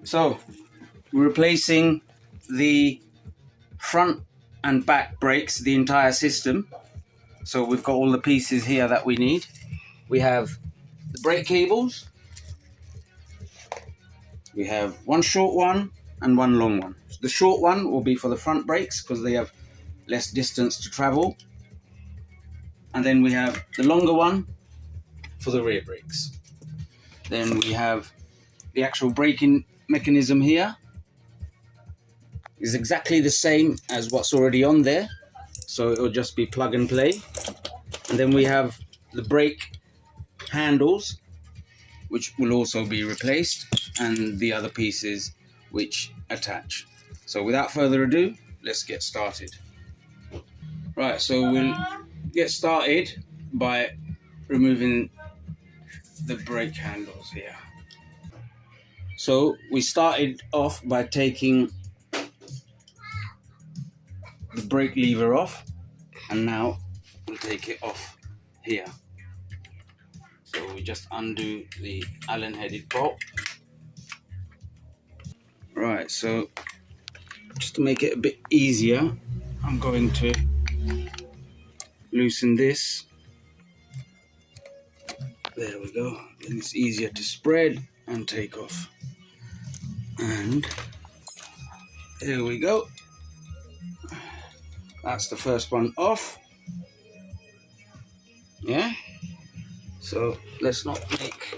So we're replacing the front and back brakes, the entire system. So we've got all the pieces here that we need. We have the brake cables. We have one short one and one long one. The short one will be for the front brakes because they have less distance to travel. And then we have the longer one for the rear brakes. Then we have the actual braking mechanism here. Is exactly the same as what's already on there. So it will just be plug and play. And then we have the brake handles, which will also be replaced, and the other pieces which attach. So without further ado, let's get started. Right, so we'll get started by removing the brake handles here. So we started off by taking the brake lever off, and now we'll take it off here. So we just undo the Allen headed bolt. Right, so just to make it a bit easier, I'm going to loosen this. There we go. Then it's easier to spread and take off. And there we go. That's the first one off. Yeah. So let's not make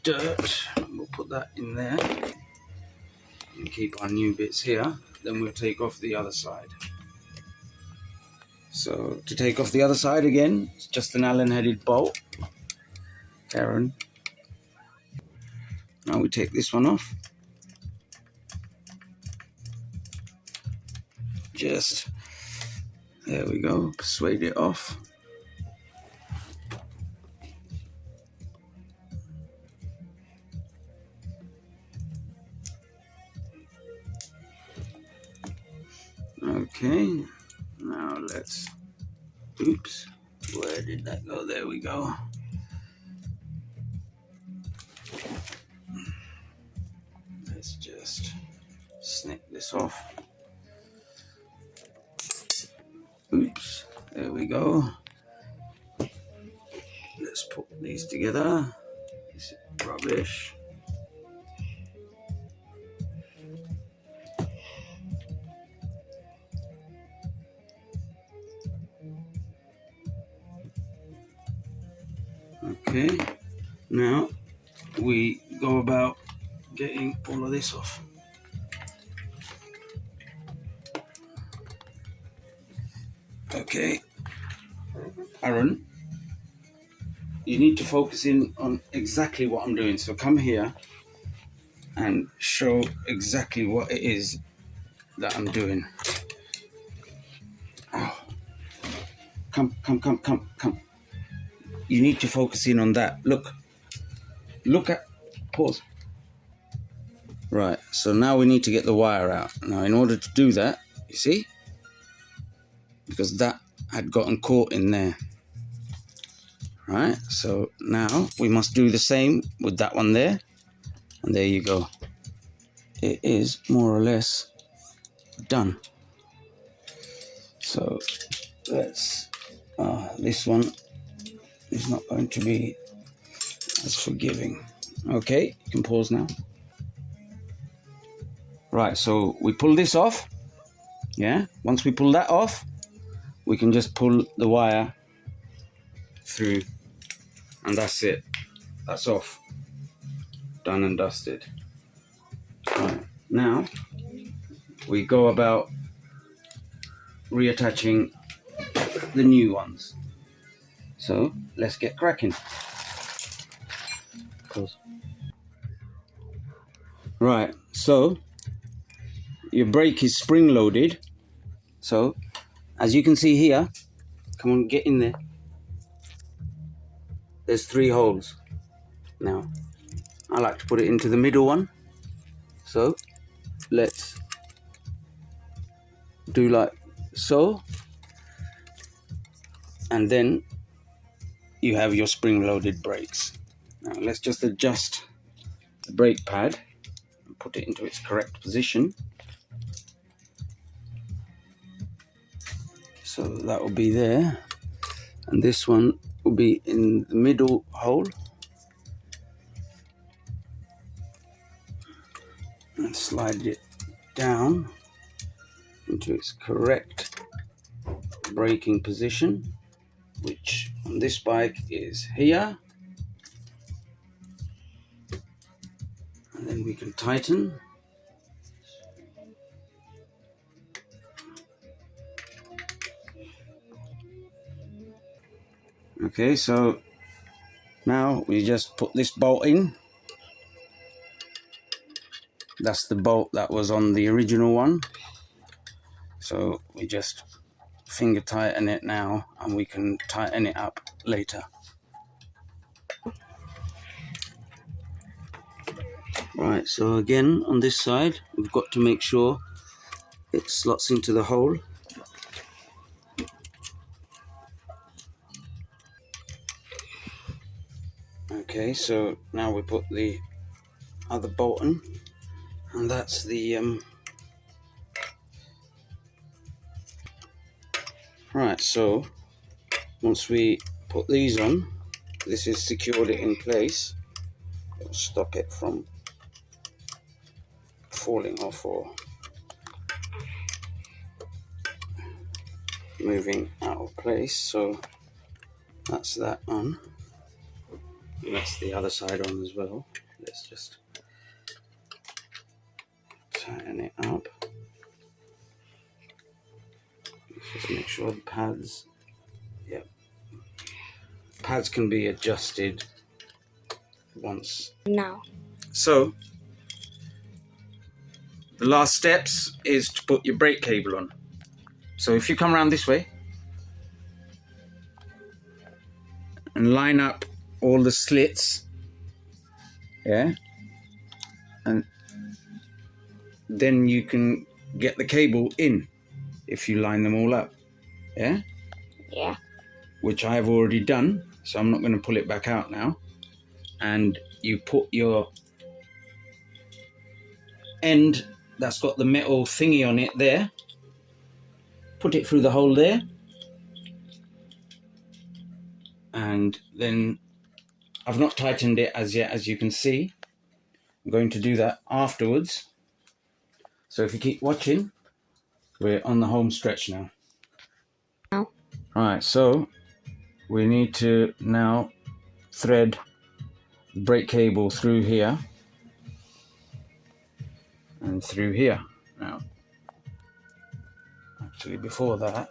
dirt. We'll put that in there and keep our new bits here. Then we'll take off the other side. So to take off the other side again, it's just an Allen headed bolt. Karen. Now we take this one off. Just, there we go, persuade it off. Okay, now let's, oops, where did that go? There we go. Let's just snip this off. Oops, there we go. Let's put these together. This is rubbish. Okay, now we go about getting all of this off. Okay, Aaron, you need to focus in on exactly what I'm doing. So come here and show exactly what it is that I'm doing. Oh. Come. You need to focus in on that. Look at, pause. Right, so now we need to get the wire out. Now in order to do that, you see, because that had gotten caught in there. Right, so now we must do the same with that one there. And there you go. It is more or less done. So let's, this one is not going to be as forgiving. Okay, you can pause now. Right, so we pull this off. Yeah, once we pull that off, we can just pull the wire through, and that's it. That's off. Done and dusted. Right, now we go about reattaching the new ones. So let's get cracking. Pause. Right, so your brake is spring loaded. So as you can see here, come on, get in there. There's 3 holes. Now I like to put it into the middle one. So let's do like so, and then you have your spring loaded brakes. Now let's just adjust the brake pad and put it into its correct position. So that will be there, and this one will be in the middle hole, and slide it down into its correct braking position, which on this bike is here. And then we can tighten. Okay, so now we just put this bolt in. That's the bolt that was on the original one. So we just finger tighten it now, and we can tighten it up later. Right, so again on this side we've got to make sure it slots into the hole. Okay, so now we put the other bolt in, and that's the right, so once we put these on, this is secured it in place. It'll stop it from falling off or moving out of place. So that's that on, and that's the other side on as well. Let's just tighten it up. Just make sure the pads, yeah, pads can be adjusted once. Now. So the last steps is to put your brake cable on. So if you come around this way and line up all the slits, yeah, and then you can get the cable in if you line them all up, yeah? Yeah. Which I have already done, so I'm not going to pull it back out now. And you put your end that's got the metal thingy on it there, put it through the hole there, and then I've not tightened it as yet, as you can see. I'm going to do that afterwards. So if you keep watching, we're on the home stretch now. Now. Right, so we need to now thread the brake cable through here and through here. Now, actually before that,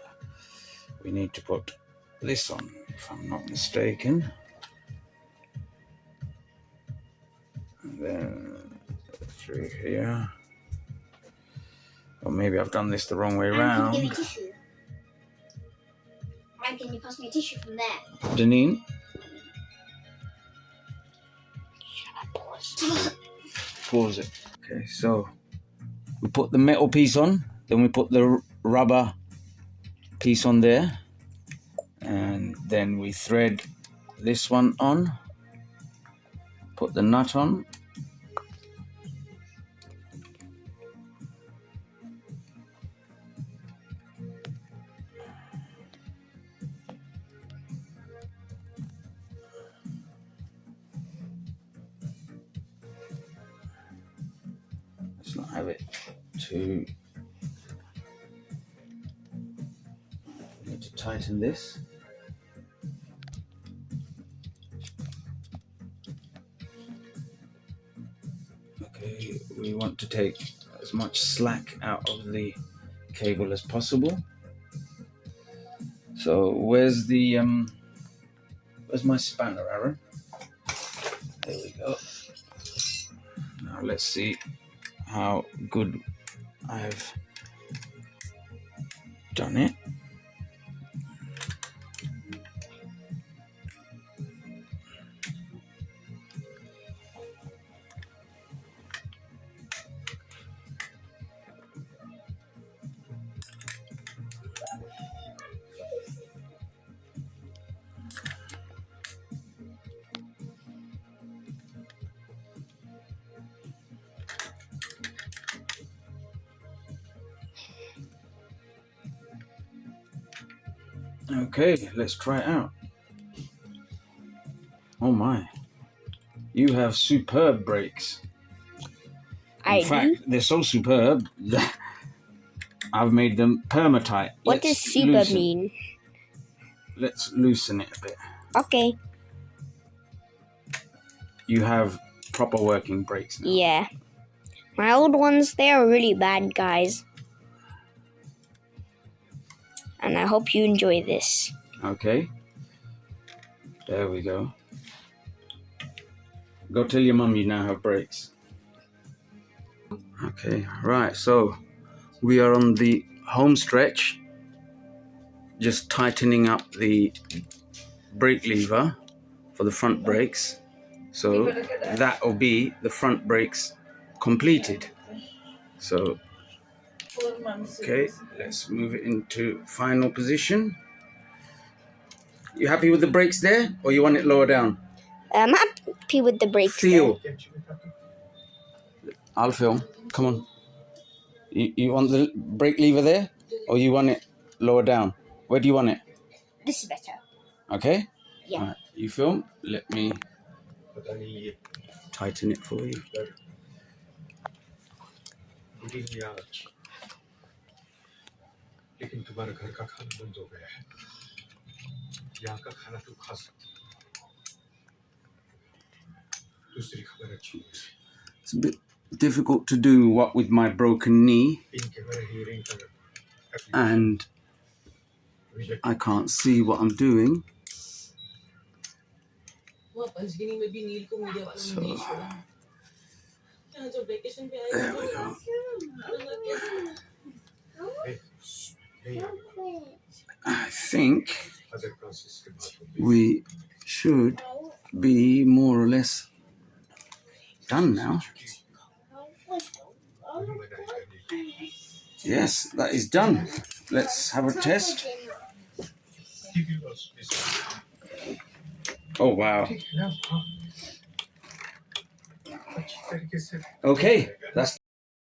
we need to put this on, if I'm not mistaken. And then through here. Or maybe I've done this the wrong way around. Can you give me a tissue? And can you pass me a tissue from there? Janine? Should I pause? Pause it. Okay, so we put the metal piece on, then we put the rubber piece on there, and then we thread this one on, put the nut on, let's not have it too, we need to tighten this. Okay, we want to take as much slack out of the cable as possible. So where's the where's my spanner, Aaron? There we go. Now let's see how good I've done it. Okay, let's try it out. Oh my. You have superb brakes. In I fact, do. they're so superb that I've made them perma-tight. What does super mean? Let's loosen it a bit. Okay. You have proper working brakes now. Yeah. My old ones, they are really bad, guys. And I hope you enjoy this. Okay. There we go. Go tell your mum you now have brakes. Okay, right, so we are on the home stretch. Just tightening up the brake lever for the front brakes. So that will be the front brakes completed. So, okay, let's move it into final position. You happy with the brakes there, or you want it lower down? I'm happy with the brakes. Feel. I'll film. Come on. You want the brake lever there, or you want it lower down? Where do you want it? This is better. Okay? Yeah. All right, you film. Let me tighten it for you. लेकिन तुम्हारा घर का खाना बंद हो गया है यहाँ का खाना तू खा सकती दूसरी खबर अच्छी है It's a bit difficult to do what with my broken knee, and I can't see what I'm doing. So, there we go. I think we should be more or less done now. Yes, that is done. Let's have a test. Oh, wow. Okay, that's